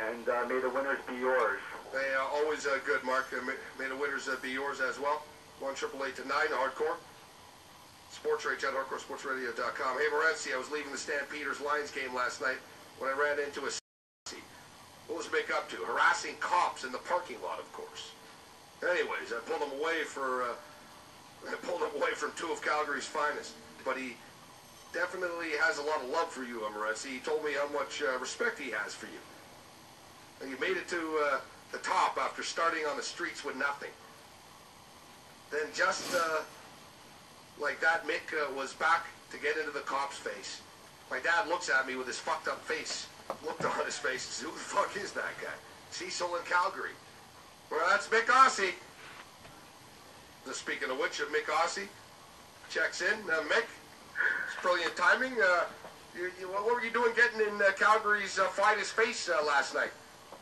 And may the winners be yours. Hey, always good, Mark. May the winners be yours as well. 1-888-9 hardcore. Sports Radio at hardcoresportsradio.com. Hey, Morency, I was leaving the Stampeders Lions game last night when I ran into a What was Myk up to? Harassing cops in the parking lot, of course. Anyways, I pulled him away from two of Calgary's finest. But he definitely has a lot of love for you, Morency. He told me how much respect he has for you. And you made it to the top after starting on the streets with nothing. Then just like that, Myk was back to get into the cop's face. My dad looks at me with his fucked up face. Looked on his face and said, who the fuck is that guy? Cecil in Calgary. Well, that's Myk Aussie. Speaking of which, Myk Aussie checks in. Myk, it's brilliant timing. What were you doing getting in Calgary's finest face last night?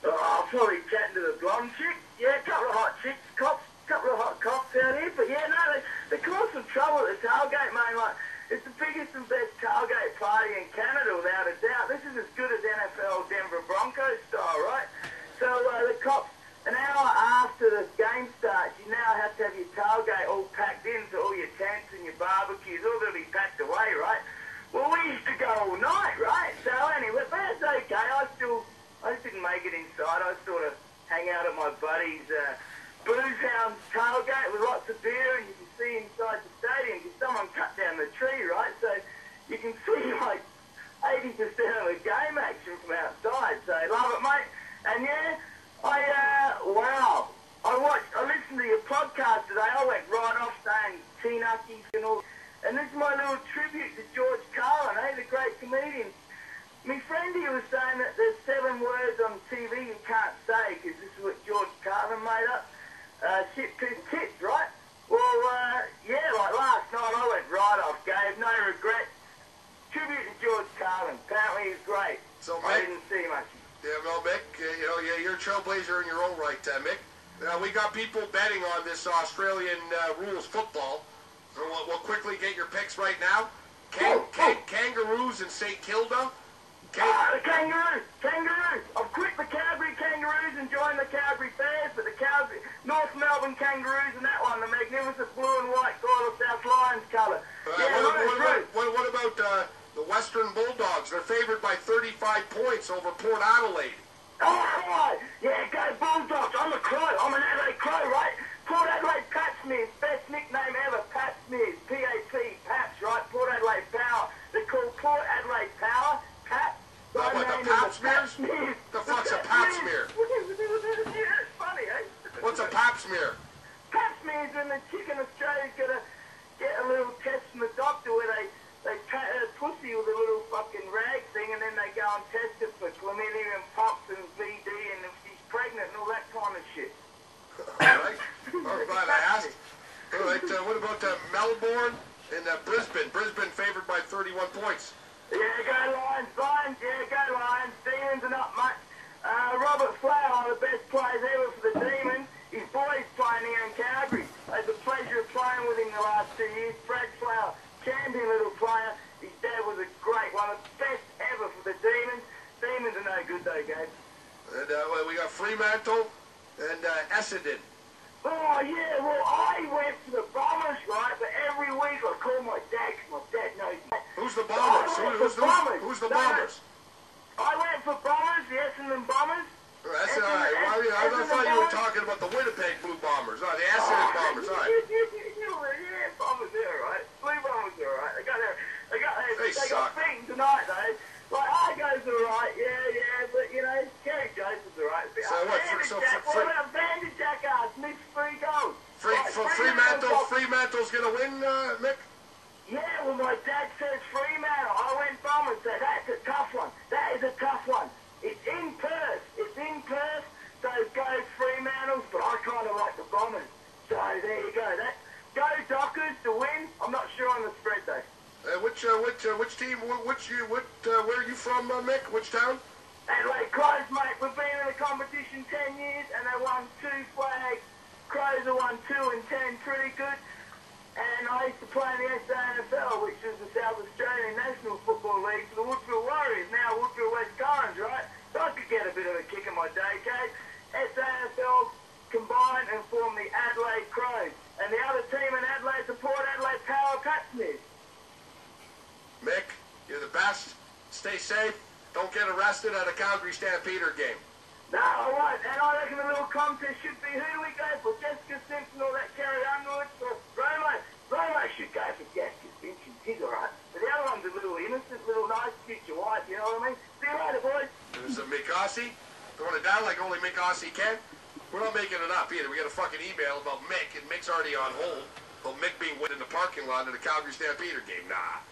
Probably chatting to the blonde chick. Yeah, a couple of hot chicks, couple of hot cops out here. But yeah, no, they caused some trouble at the tailgate, mate. Like, it's the biggest and best tailgate party in Canada, without a doubt. This is as good as NFL Denver Broncos style, right? So the cops, an hour after the game starts, you now have to have your tailgate all packed in, so all your tents and your barbecues, all going to be packed away, right? Well, we used to go all night, right? So anyway, but it's okay. I just didn't make it inside. I sort of hang out at my buddy's Booze Hound's tailgate with lots of beer, and you can see inside the stadium because someone cut down the tree, right? So you can see like 80% of the game action from outside. So love it, mate. And yeah, wow. I listened to your podcast today. I went right off saying T-Nuckies and all. And this is my little tribute to George Carlin, the great comedian. My friend here was saying that there's 7 words on TV you can't say because this is what George Carlin made up. Shit, piss, tits, right? Well, yeah, like last night I went right off, Gabe. No regrets. Tribute to George Carlin. Apparently he's great. So, I Myk, didn't see much. Yeah, well, Myk, you're a trailblazer in your own right, Myk. We got people betting on this Australian rules football. So we'll quickly get your picks right now. Kangaroos in St. Kilda. The Kangaroos! I've quit the Calgary Kangaroos and joined the Calgary Bears, but the Calgary, North Melbourne Kangaroos and that one, the magnificent blue and white Doyle South Lions colour. What about the Western Bulldogs? They're favoured by 35 points over Port Adelaide. Oh, yeah, go Bulldogs. I'm a Crow. I'm an Adelaide Crow, right? Port Adelaide Patsmears, best nickname ever, Patsmears, P-A-P, Pats, right? Port Adelaide Power. They're called Port Adelaide Power, Pats. What, the Pap smears? The fuck's a Pap smear? Yeah, it's funny, eh? What's a Pap smear? Pap smears when the chick in Australia's got to get a little test from the doctor where they pat her pussy with a little fucking rag thing and then they go and test it for chlamydia and pox and VD and if she's pregnant and all that kind of shit. All right. I'm glad I asked. All right, what about Melbourne and Brisbane? Brisbane favored by 31 points. Yeah, go Lions, yeah, go Lions. Demons are not much. Robert Flower, the best players ever for the Demons. His boys playing here in Calgary. I had the pleasure of playing with him the last 2 years. Brad Flower, champion little player. His dad was a great one, the best ever for the Demons. Demons are no good though, Gabe. And we got Fremantle and Essendon. Oh, yeah, well, I went for the Bombers, right? But every week I call my dad, because my dad knows that. Who's the Bombers? Who's the Bombers? I went for Bombers, the Essendon Bombers. That's all right. I thought you were talking about the Winnipeg Blue Bombers. Oh, the Essendon Bombers, all right. Yeah, Bombers are all right. Blue Bombers are all right. They got beaten tonight, though. Like, Argos are all right, yeah, but, you know, Kerry Joseph's all right. What about Vander Jackass? Missed 3 goals. Fremantle's going to win, Myk? Yeah, well, my dad says Fremantle. I went Bombers, so that's a tough one. That is a tough one. It's in Perth, so go Fremantles, but I kind of like the Bombers. So there you go. Go Dockers to win. I'm not sure on the spread, though. Which team? Where are you from, Myk? Which town? Adelaide Crows, mate. We've been in the competition 10 years, and they won 2 flags. Crows have won 2 and 10, pretty good. And I used to play in the SANFL, which is the South Australian National Football League for the Woodville Warriors, now Woodville West Torrens, right? So I could get a bit of a kick in Smith. Myk, you're the best. Stay safe. Don't get arrested at a Calgary Stampeder game. No, I won't. And I reckon the little contest should be, who do we go for? Jessica Simpson or that Kerry Underwood or Romo? Romo should go for Jessica Simpson. She's alright. But the other one's a little innocent, little nice future wife, you know what I mean? See you later, boys. There's a Myk Aussie throwing it down like only Myk Aussie can. We're not making it up either. We got a fucking email about Myk, and Myk's already on hold. About Myk being wet in the parking lot at a Calgary Stampeder game. Nah.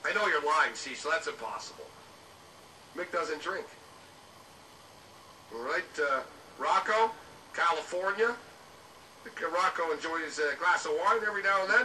I know you're lying, Cecil. That's impossible. Myk doesn't drink. All right, Rocco, California. Rocco enjoys a glass of wine every now and then.